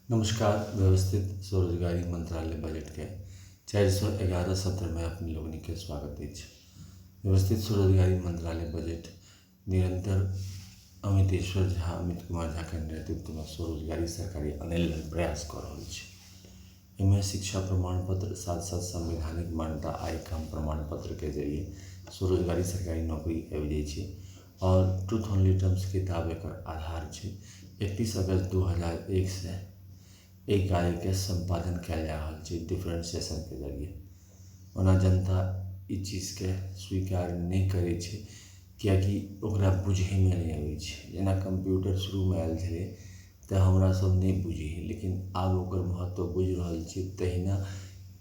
नमस्कार। व्यवस्थित स्वरोजगारी मंत्रालय बजट के 411 सत्र में अपनी लोगनी के स्वागत है। व्यवस्थित स्वरोजगारी मंत्रालय बजट निरंतर अमित कुमार झा के नेतृत्व में स्वरोजगारी सरकारी अनिल प्रयास कर रहा है। इनमें शिक्षा प्रमाण पत्र साथ साथ संवैधानिक मान्यता आय काम प्रमाण पत्र के जरिए स्वरोजगारी सरकारी नौकरी आबि जाए और ट्रूथ ओनली टर्म्स किताब एक आधार है। 31 अगस्त 2001 से एक कार्य के संपादन किया जा रहा है डिफरेंशिएशन के जरिए। ओना जनता इस चीज़ के स्वीकार नहीं करे छे कियाकि ओकरा बुझे में नहीं आवे छे। जेना कंप्यूटर शुरू में आयल छे तो हमरा सब नहीं बुझे, लेकिन आब ओकर महत्व बुझ रहल छी। तहिना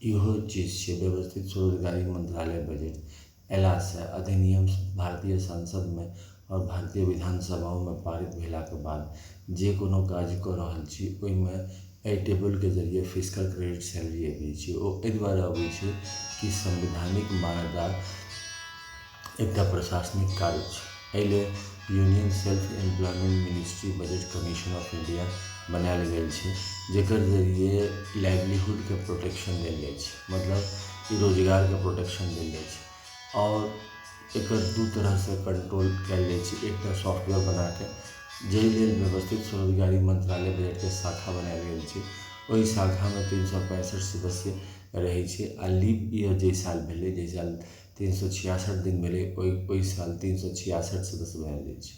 इहो चीज़ छे व्यवस्थित स्वरोजगारी मंत्रालय बजट एला से अधिनियम भारतीय संसद में और भारतीय विधानसभाओं में पारित भेला के बाद जे कोनो काज कर रहल छी ओइमे एहि टेबल के जरिए फिस्कल क्रेडिट सैलरी अबै छै। ओ एहि दुआरे अबै छै कि संवैधानिक मान्यता एकटा प्रशासनिक कार्य छै। एहि लेल union self employment ministry budget commission of India बनायल गेल छै, जेकर जरिए लाइवलीहुड के प्रोटेक्शन देल जाइ छै। मतलब रोजगार के प्रोटेक्शन देल जाइ छै और एकर दू तरह से कंट्रोल कयल जाइ छै। एकटा सॉफ्टवेयर बना के जाहि लेल व्यवस्थित स्वरोजगारी मंत्रालय बजट के शाखा बनायल गेल छै। ओहि शाखा में 365 सदस्य रहे छै आ लीप ईयर जे साल भेलै, जे साल 366 दिन भेलै, ओहि साल 366 सदस्य बनायल जाइ छै।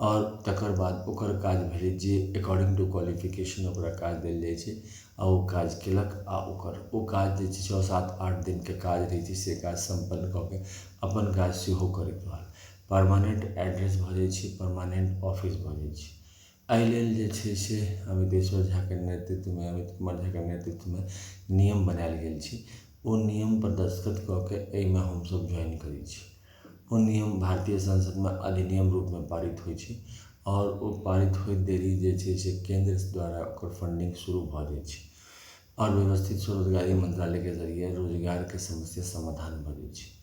और तकर बाद ओकर काज भेलै जे अकॉर्डिंग टू क्वालिफिकेशन ओकरा काज देल जाइ छै आ ओ काज केलक आ ओ काज जे छै 6-7-8 दिन के काज रहै छै से काज संपन्न कऽ के अपन काज सेहो करैत रहल। परमानेंट एड्रेस भऽ जाइ छै, परमानेंट ऑफिस भऽ जाइ छै। एहि लेल जे छै से अमितेश्वर झा के नेतृत्व में, अमित कुमार झा के नेतृत्व में नियम बनायल गेल छै। ओ नियम पर दस्तखत कऽ के एहिमे हमसब ज्वाइन करै छी। ओ नियम भारतीय संसद में अधिनियम रूप में पारित होइ छै और ओ पारित होइत देरी जे छै से केंद्र द्वारा ओकर फंडिंग शुरू भऽ जाइ छै और व्यवस्थित स्वरोजगारी मंत्रालय के जरिए रोजगार के समस्या समाधान भऽ जाइ छै।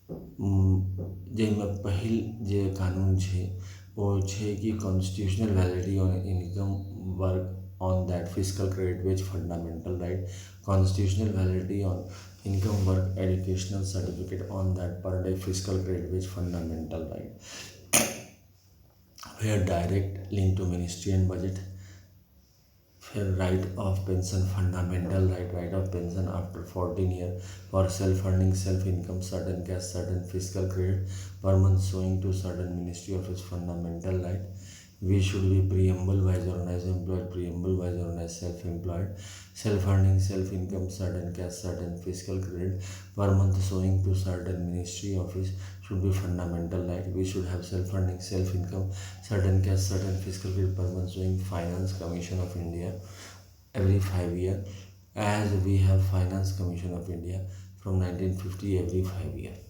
जाहिमे पहिल जे कानून छै वो छै कि constitutional validity on income work on that fiscal credit which fundamental right, constitutional validity on income work educational certificate on that per day fiscal credit which fundamental right, फिर direct link to ministry and budget, फिर right of pension fundamental right of pension after 14 year for self funding self income certain cash certain fiscal credit per month showing to certain ministry of its fundamental right. We should be preamble wise organized employed, preamble wise organized self-employed, self-earning, self-income, certain cash, certain fiscal credit per month showing to certain ministry office should be fundamental right. We should have self-earning, self-income, certain cash, certain fiscal credit per month showing Finance Commission of India every 5 years, as we have Finance Commission of India from 1950 every 5 years.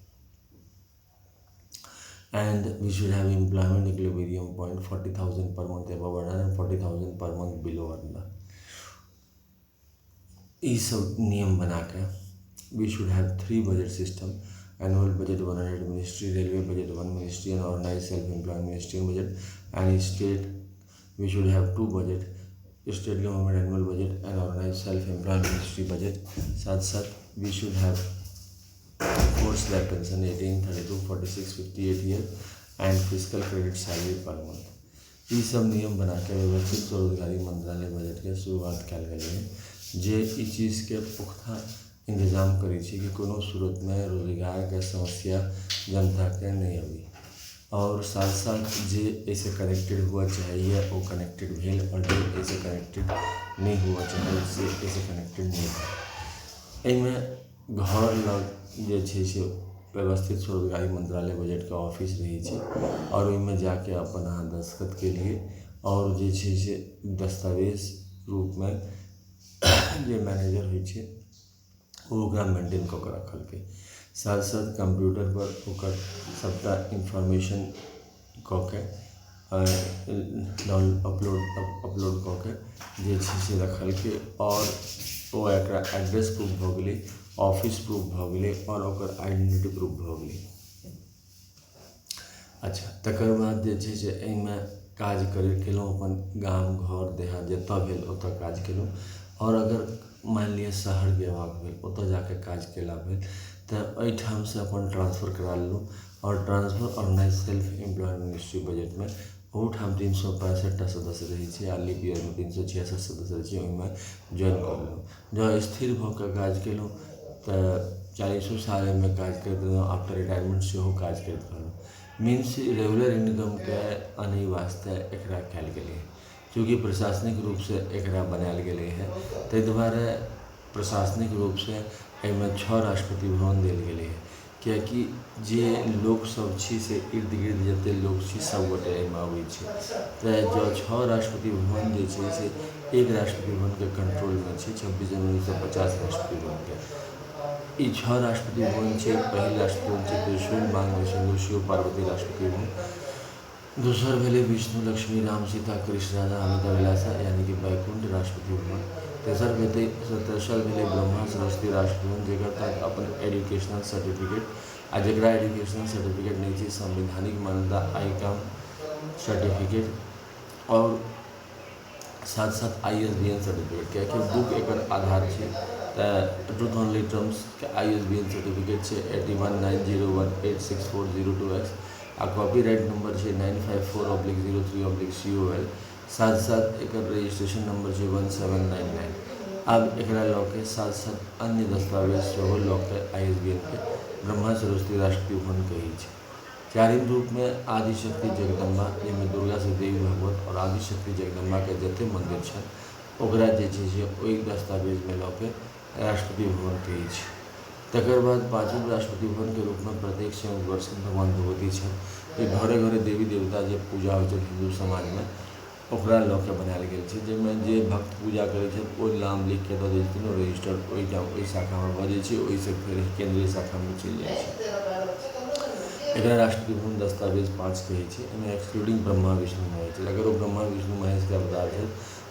And we should have employment equilibrium point 40,000 per month above earner and 40,000 per month below earner. ये सब नियम बना के we should have 3 budget system, annual budget 100 ministry, railway budget 1 ministry and organized self-employed ministry budget, and state we should have 2 budget, state government annual budget and organized self-employed ministry budget. साथ साथ we should have forced slab pension 18, 32, 46, 58 year and fiscal credit salary per month. ये सब नियम बना के व्यवस्थित स्वरोजगारी मंत्रालय बजट के शुरुआत कयल गेल है, जे ई चीज़ के पुख्ता इंतजाम करे छै कि कोनो सूरत में रोजगार के समस्या जनता के नहीं आबी और साथ साथ जे ऐसे कनेक्टेड हुआ चाहिए वो कनेक्टेड भेल और जो ऐसे कनेक्टेड नहीं हुआ चाहिए से ऐसे कनेक्टेड नहीं है। एहिमे घर लग जे छै से व्यवस्थित स्वरोजगारी मंत्रालय बजट के ऑफिस रही छै और ओहिमे जाके अपन अहाँ दस्तखत के लिए और जे छै से दस्तावेज रूप में जे मैनेजर होइ छै वो ओकरा मेंटेन कऽ के रखलकै। साथ साथ कंप्यूटर पर ओकर सबटा इंफॉर्मेशन कऽ के अपलोड कऽ के जे छै से रखलकै और ओ एकरा एड्रेस प्रूफ भऽ गेलै, ऑफिस प्रूफ भऽ गेलै और ओकर आइडेंटिटी प्रूफ भऽ गेलै। अच्छा, तकर बाद जे छै से एहिमे काज केलहुँ, अपन गाम घर देहात जतऽ भेल ओतऽ काज केलहुँ। और अगर मान लिअ शहर जेबाक भेल, ओतऽ जाके काज केला भेल तऽ एहिठामसँ अपन ट्रांसफ़र करा लेलहुँ। और transfer organise self employed ministry बजटमे ओहूठाम 365टा सदस्य रहै छै आ लीप ईयरमे 366 सदस्य रहै छै, ओहिमे ज्वाइन कऽ लेलहुँ। जँ स्थिर भऽ कऽ काज केलहुँ तऽ 40 साल एहिमे काज करैत रहलहुँ, आफ्टर रिटायरमेंट सेहो काज करैत रहलहुँ। मीन्स रेगुलर इनकमके आनै वास्ते एकरा कयल गेलै है, चूँकि प्रशासनिक रूपसँ एकरा बनायल गेलै है, ताहि दुआरे प्रशासनिक रूपसँ एहिमे 6 राष्ट्रपति भवन देल गेलै है। किएकि जे लोकसभ छी से इर्द गिर्द जतेक लोक छी सभगोटे एहिमे अबै छै, तऽ जँ 6 राष्ट्रपति भवन जे छै से एक राष्ट्रपति भवनके कंट्रोलमे छै, 26 जनवरी 1950 राष्ट्रपति भवनके। ई 6 राष्ट्रपति भवन छै। पहिल राष्ट्रपति भवन छै त्रिशूल मांग सिंधु शिव पार्वती राष्ट्रपति भवन, दोसर भेलै विष्णु लक्ष्मी राम सीता कृष्ण राधा अमिता विलासा यानी कि बैकुंठ राष्ट्रपति भवन, तेसर भेलै ब्रह्मा सरस्वती राष्ट्रपति भवन, जकर तहत अपन एजुकेशनल सर्टिफिकेट आ जकरा एजुकेशनल सर्टिफिकेट नहीं छै संवैधानिक मान्यता आईकॉम सर्टिफिकेट और साथ साथ ISBN सर्टिफिकेट, किएकि बुक एकर आधार छै। तऽ ट्रूथ ओनली टर्म्स के ISBN सर्टिफिकेट छै 8190186402X आ कॉपीराइट नंबर छै 954/03/COL। साथ साथ एकर रजिस्ट्रेशन नंबर छै 1799। अब एकरा लऽ के साथ साथ अन्य दस्तावेज सेहो लऽ के ISBN के ब्रह्मा सरस्वती राष्ट्रपति भवन कहै छै। चारिम रूप में आदिशक्ति जगदम्बा, जाहिमे दुर्गा से देवी भागवत और आदिशक्ति जगदम्बा के जते मंदिर छनि ओकरा जे छै से ओहि दस्तावेज में लऽ के राष्ट्रपति भवन कहै छै। तकर बाद पाँचम राष्ट्रपति भवन के रूप में प्रत्येक संयुक्त वर्ष भगवान भगवती छनि, जे घरे घरे देवी देवता जे पूजा होइ छै हिंदू समाज में ओकरा लऽ के बनायल गेल छै, जाहिमे जे भक्त पूजा करै छै ओ नाम लिख के दऽ दै छथिन, रजिस्टर ओहि शाखा में भऽ जाइ छै, ओहिसँ फेर केंद्रीय शाखा में चलि जाइ छै। एकरा राष्ट्रपति भवन दस्तावेज 5 कहै छै। एहिमे एक्सक्लूडिंग ब्रह्मा विष्णु महेश, अगर वो ब्रह्मा विष्णु महेश के अवतार है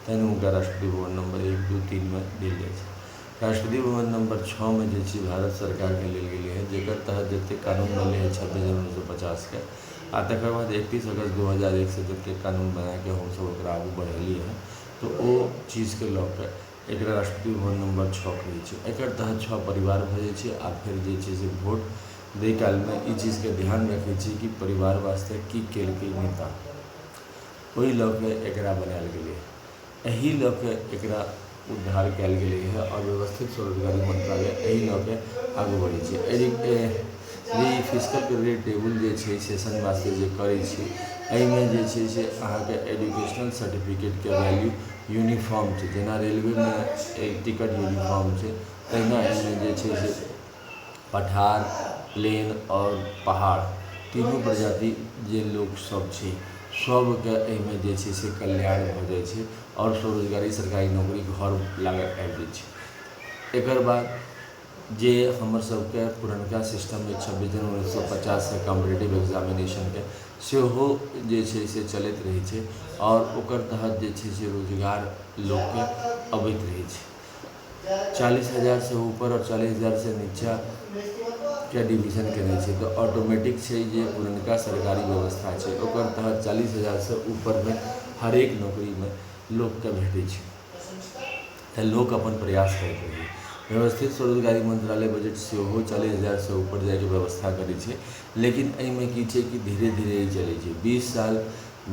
तहन हुनका राष्ट्रपति भवन नंबर 1, 2, 3 में देल जाइ छै। राष्ट्रपति भवन नंबर 6 में जे छै भारत सरकार के लेल गेलै है, जेकर तहत जते कानून बनलै है 26 जनवरी 1950 के, आ तकर बाद 31 अगस्त 2001 से जते कानून बना के हमसब ओकरा आगू बढ़ेलिए है, तो ओ चीज के लऽ के एकरा राष्ट्रपति भवन नंबर 6 कहै छै। एकर तहत 6 परिवार भऽ जाइ छै आ फेर जे छै से वोट दै काल में ई चीज के ध्यान रखै छै कि परिवार वास्ते की केलकै नेता, ओहि लऽ के एकरा बनायल गेलै। एहि लऽ के एकरा उद्धार कयल गेलै है और व्यवस्थित स्वरोजगारी मंत्रालय एहि लऽ के आगू बढ़ै छै। जे फिजिकल क्रेडिट टेबल जे छै सेशन वास्ते जे करै छी, एहिमे जे छै से अहाँके एजुकेशनल सर्टिफिकेट के वैल्यू यूनिफॉर्म छै, जेना रेलवे में एक टिकट यूनिफॉर्म छै, तहिना एहिमे जे छै से पठार, प्लेन और पहाड़ तीनों प्रजाति जे लोक सब छै सबके एहिमे जे छै से कल्याण भऽ जाइ छै और स्वरोजगारी सरकारी नौकरी घर लागत आबि जाइ छै। एकर बाद जे हमर सबके पुरनका सिस्टम 26 जनवरी 1950 से कॉम्पिटिटिव एग्जामिनेशन के सेहो जे छै से चलैत रहै छै और ओकर तहत जे छै से रोजगार लोक के अबैत रहै छै। 40,000 से ऊपर और 40,000 से नीचा के डिवीजन केने छै, तो ऑटोमेटिक छै जे पुरनका सरकारी व्यवस्था छै ओकर तहत 40,000 से ऊपर में हरेक नौकरी में लोक के भेटै छै, तऽ लोक अपन प्रयास करैत रहै। व्यवस्थित स्वरोजगारी मंत्रालय बजट सेहो 40,000 से ऊपर जाए के व्यवस्था करै छै, लेकिन एहिमे की छै कि धीरे धीरे ही चलै छै।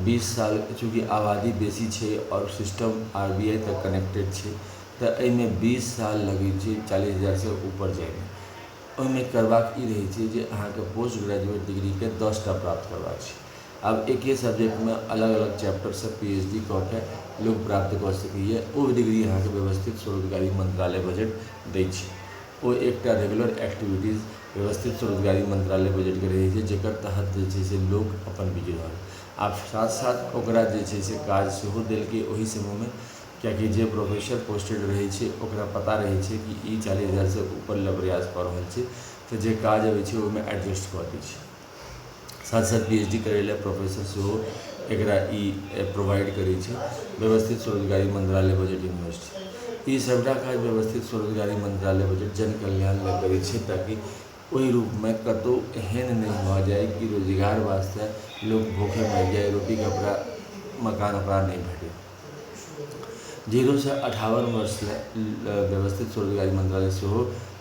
20 साल चूँकि आबादी बेसी छै और सिस्टम RBI तक कनेक्टेड छै, तऽ एहिमे 20 साल लगै छै 40,000 से ऊपर जाएमे। ओहिमे करबाक ई रहै छै जे अहाँके पोस्ट ग्रेजुएट डिग्री के 10टा प्राप्त करबाक छै। अब एके सब्जेक्ट में अलग अलग चैप्टर से PhD कऽ के लोग प्राप्त कऽ सकैए, ओ डिग्री अहाँके व्यवस्थित स्वरोजगारी मंत्रालय बजट दै छै। ओ एकटा रेगुलर एक्टिविटीज व्यवस्थित स्वरोजगारी मंत्रालय बजट के रहै छै, जेकर तहत जे छै से लोग अपन बिजी रहल। आ साथ साथ ओकरा जे छै से काज सेहो देलकै ओहि समय में, किएकि जे प्रोफेसर पोस्टेड रहै छै ओकरा पता रहै छै कि ई 40,000 से ऊपर ले प्रयास कऽ रहल छै, तऽ जे काज अबै छै ओहिमे एडजस्ट कऽ दै छै। साथ साथ PhD करै लेल प्रोफेसर सेहो एकरा ई प्रोवाइड करै छै व्यवस्थित स्वरोजगारी मंत्रालय बजट यूनिवर्सिटी। ई सबटा काज व्यवस्थित स्वरोजगारी मंत्रालय बजट जन कल्याण लेल करै छै, ताकि ओहि रूप में कतौ एहन नहीं भऽ जाए कि रोजगार वास्ते लोग भूखे मर जाए, रोटी कपड़ा मकान ओकरा नहीं भेटे। 0 से 58 वर्ष व्यवस्थित स्वरोजगारी मंत्रालय से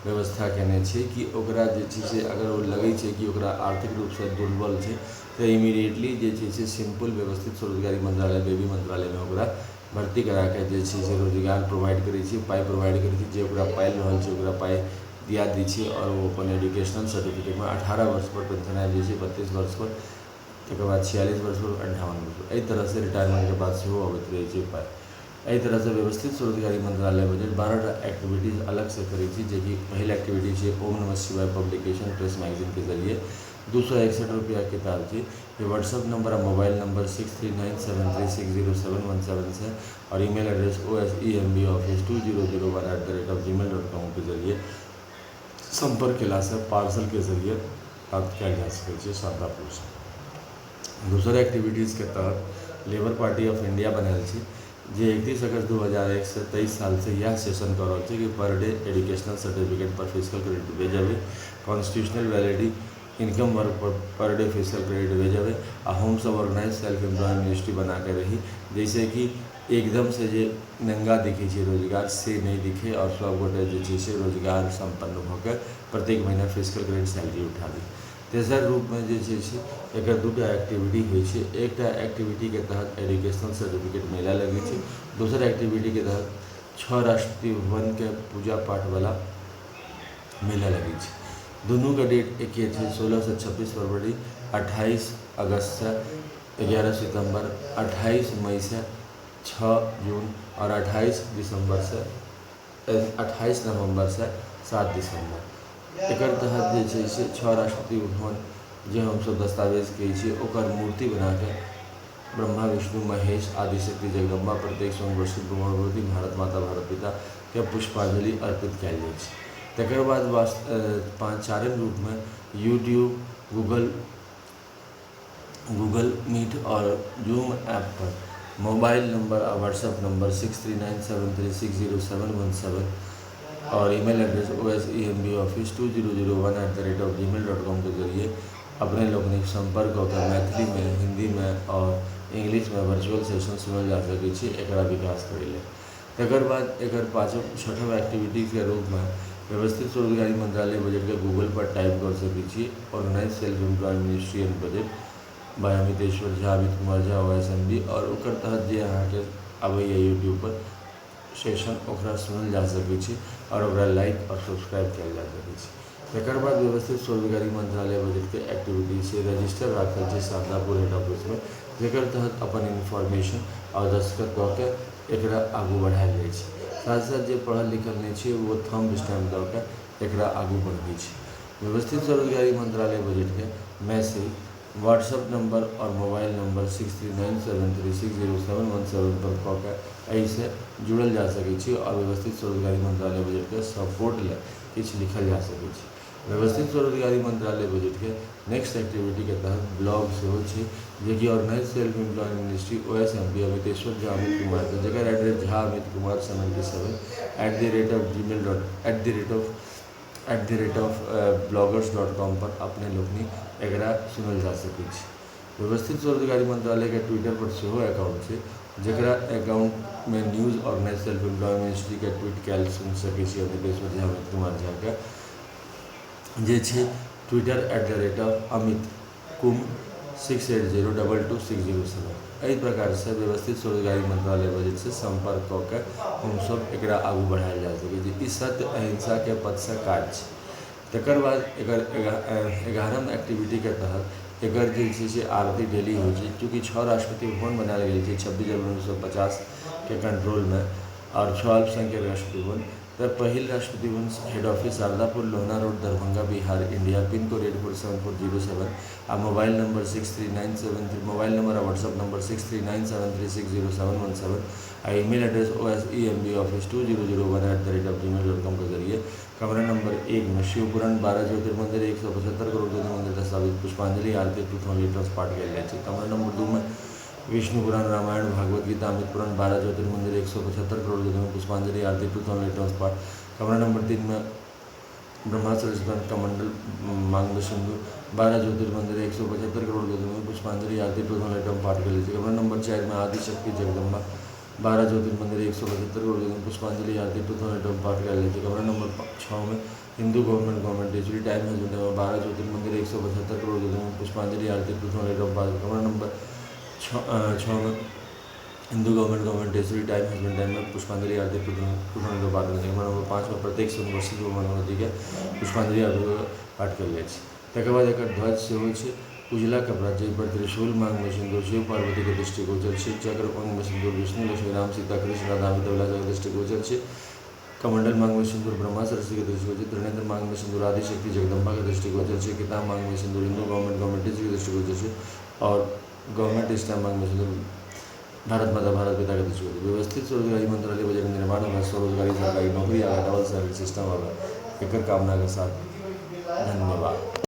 व्यवस्था केने छै कि ओकरा जे छै से अगर वो लगे छै कि ओकरा आर्थिक रूप से दुर्बल छै तो इमीडिएटली जे छै से सिंपल व्यवस्थित स्वरोजगारी मंत्रालय बेबी मंत्रालय में ओकरा भर्ती करा के जे छै से रोजगार प्रोवाइड करै छै, पाई प्रोवाइड करै छै, जे ओकरा पाइल रहल छै ओकरा पाई दिया दी छै और वो अपन एजुकेशनल सर्टिफिकेट में 18 वर्ष पर पेंशन आबि जाइ छै, 32 वर्ष पर, तकर बाद 46 वर्ष पर, 58 वर्ष पर, एहि तरह से रिटायरमेंट के बाद सेहो अबैत रहै छै पाई। एहि तरह से व्यवस्थित स्वरोजगारी मंत्रालय बजट 12टा एक्टिविटीज अलग से करै छै, जेकि पहिल एक्टिविटी छै ओम नमः शिवाय पब्लिकेशन प्रेस मैगजीन के जरिए 261 रुपया किताब थी। ये व्हाट्सअप नंबर और मोबाइल नंबर 6397360717 से और ईमेल एड्रेस osembaoffice2001@gmail.com के जरिए संपर्क किला से पार्सल के जरिए प्राप्त किया जा सके शारदापुर से। दूसरा एक्टिविटीज़ के तहत लेबर पार्टी ऑफ इंडिया बनल छै, जे 31 अगस्त 2001 से 23 साल से यह सेशन कर रहा है कि पर डे एजुकेशनल सर्टिफिकेट पर फिजिकल क्रेडिट भेजबे, constitutional validity income work per day physical credit भेजबे आ हम सब ऑर्गेनाइज सेल्फ एम्प्लॉयमेंट मिनिस्ट्री बना के रही, जैसे कि एकदम से जे नंगा दिखे छै रोजगार से नहीं दिखे और सब गोटे जे छै से रोजगार संपन्न होकर प्रत्येक महीना फिजिकल क्रेडिट सैलरी उठाबी। तेसर रूप में जे छै से एकर दूटा एक्टिविटी होइ छै। एकटा एक्टिविटी के तहत एजुकेशनल सर्टिफिकेट मेला लगे छै, दोसर एक्टिविटी के तहत 6 राष्ट्रपति भवन के पूजा पाठ वाला मेला लगे छै। दोनों का डेट एक ही है, 16 से 26 फरवरी, 28 अगस्त से 11 सितंबर, 28 मई से 6 जून और 28 नवंबर से 7 दिसंबर। एकर तहत जे छै से 6 राष्ट्रपति भवन जे हम सब दस्तावेज कहै छी ओकर मूर्ति बना के ब्रह्मा विष्णु महेश आदिशक्ति जगदम्बा प्रत्येक स्वयंवर्षित भगवती भारत माता भारत पिता के पुष्पांजलि अर्पित कयल जाइ छै। तकर बाद चारण रूप में यूट्यूब, गूगल मीट और जूम ऐप पर मोबाइल नंबर और व्हाट्सएप नंबर 6397360717 और ईमेल एड्रेस osembaoffice2001@gmail.com के जरिए अपने लोगनिक संपर्क होकर मैथिली में, हिंदी में और इंग्लिश में वर्चुअल सेशन सुनल जा सके छी, एकरा विकास करे ले। तकर बाद एकर छठम एक्टिविटी के रूप में व्यवस्थित स्वरोजगारी मंत्रालय बजट के गूगल पर टाइप कर सके छी organise self employment ministry and budget by Amiteshwar Jha, Amit Kumar Jha, OSMB और ओकर तहत जे अहाँके आबैए यूट्यूब पर सेशन ओकरा सुनल जा सके छी और ओकरा लाइक और सब्सक्राइब कयल जा सके छी। तकर बाद व्यवस्थित स्वरोजगारी मंत्रालय बजट के एक्टिविटी से रजिस्टर राखल छै शारदापुर हेड ऑफिस में, जेकर तहत अपन इन्फॉर्मेशन और दस्तखत कऽ के एकरा आगू बढ़ायल जाइ छै। साथ साथ जे पढ़ल लिखल नहीं छै वो थंब स्टैम्प दऽ के एकरा आगू बढ़बै छै। व्यवस्थित स्वरोजगारी मंत्रालय बजट के मैसेज व्हाट्सएप नंबर और मोबाइल नंबर 6397360717 पर कऽ के एहि से जुड़ल जा सके छी और व्यवस्थित स्वरोजगारी मंत्रालय बजट के सपोर्ट ले किछु लिखल जा सके छी। व्यवस्थित स्वरोजगारी मंत्रालय बजट के नेक्स्ट एक्टिविटी के तहत ब्लॉग सेहो छै, जे कि organise self employment ministry OSMB Amiteshwar Jha Amit Kumar के जगह एड्रेस झा अमित कुमार 77@bloggers.com पर अपने लोगनी एकरा सुनल जा सके छी। व्यवस्थित स्वरोजगारी मंत्रालय के ट्विटर पर सेहो अकाउंट छै, जकरा अकाउंट में news organise self employment ministry के ट्वीट कयल सुन सके छी अमितेश्वर झा अमित कुमार झा के, जे छै twitter@amitkum68022607। एहि प्रकार से व्यवस्थित स्वरोजगारी मंत्रालय बजट से संपर्क कऽ के हम सब एकरा आगू बढ़ायल जा सके छी। ई सत्य अहिंसा के पथ से काज छै। तकर बाद एकर 11वीं एक्टिविटी के तहत एकर जे छै से आरती डेली होइ छै, चूँकि 6 राष्ट्रपति भवन बनायल गेल छै 26 जनवरी 1950 के कंट्रोल में और 6 अल्पसंख्यक राष्ट्रपति भवन। तो पहिल Rashtrapati Bhavan head office Shardapur Lohna road Darbhanga Bihar India, pin code 847407 आ मोबाइल नंबर 6397 मोबाइल नंबर और व्हाट्सएप नंबर 6397360717 आ ईमेल एड्रेस osembaoffice2001@gmail.com के जरिए कमरा नंबर 1 में शिव पुराण 12 ज्योतिर्मंदिर 175 करोड़ ज्योतिर्मंदिर दस्तावेज पुष्पांजलि आरती 2 लीटर पाठ कयल जाइ छै। कमरा नंबर 2 में विष्णु पुराण रामायण भागवत गीता अमित पुराण 12 ज्योतिर्मंदिर 175 करोड़ ज्योतिर्मंदिर पुष्पांजलि आरती 2 लीटर पाठ। कमरा नंबर 3 में ब्रह्मास्त्र स्नान कमंडल मांग में सिंधु 12 ज्योतिर्मंदिर 175 करोड़ ज्योतिर्लिंग में पुष्पांजलि आरती प्रथम आइटम पाठ कर लीजिए। कमरा नंबर 4 में आदि शक्ति जगदम्बा 12 ज्योतिर्मंदिर 175 करोड़ ज्योतिर्लिंग पुष्पांजलि आरती प्रथम आइटम पाठ कर लीजिए। कमरा नंबर 6 में हिंदू गवर्नमेंट डेजरी टाइम है जुड़ने में 12 ज्योतिर्मंदिर 175 करोड़ ज्योतिर्लिंग पुष्पांजलि आरती प्रथम आइटम पाठ। कमरा नंबर 6 में हिंदू गवर्नमेंट डेजरी टाइम हस्बैंड टाइम में पुष्पांजलि आरती प्रथम पाठ कर लीजिए। कमरा नंबर 5 में प्रत्येक सोमवार मनोरथी के पुष्पांजलि आरती पाठ कर લે છે। ત્યાર બાદ એક ધ્વજ સેવો છે ઉજલા કપડા જે પર ત્રિશૂલ માંગ में सिंदूर शिव पार्वती के दृष्टिगोचर છે। चक्र अंग में सिंदूर विष्णु लक्ष्मी राम सीता कृष्ण राधा अमिताभ के दृष्टिगोचर છે। कमंडल मांग में सिंदूर ब्रह्मा सरस्वती के दृष्टिगोचर। त्रिनेत्र मांग में सिंदूर आदि शक्ति जगदम्बा के दृष्टिगोचर है। किताब मांग में सिंदूर हिंदू गवर्नमेंट के दृष्टिगोचर है। और गवर्नमेंट स्टैम्प मांग में सिंदूर भारत माता भारत पिता के दृष्टिगोचर। व्यवस्थित स्वरोजगारी मंत्रालय बजट निर्माण होगा। स्वरोजगारी सरकारी नौकरी आगा डबल सैलरी सिस्टम होगा। एक कामना के साथ धन्यवाद।